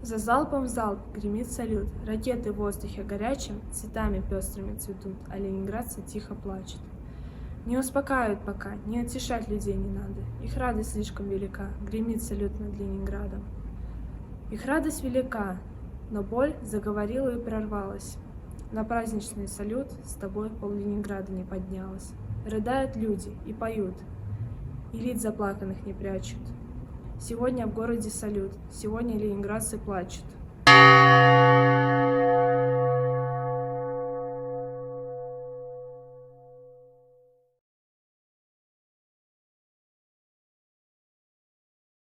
За залпом залп гремит салют, ракеты в воздухе горячим цветами пестрыми цветут, а ленинградцы тихо плачут. Не успокаивают пока, не утешать людей не надо, их радость слишком велика, гремит салют над Ленинградом. Их радость велика, но боль заговорила и прорвалась. На праздничный салют с тобой пол Ленинграда не поднялось. Рыдают люди и поют, и лиц заплаканных не прячут. Сегодня в городе салют, сегодня ленинградцы плачут.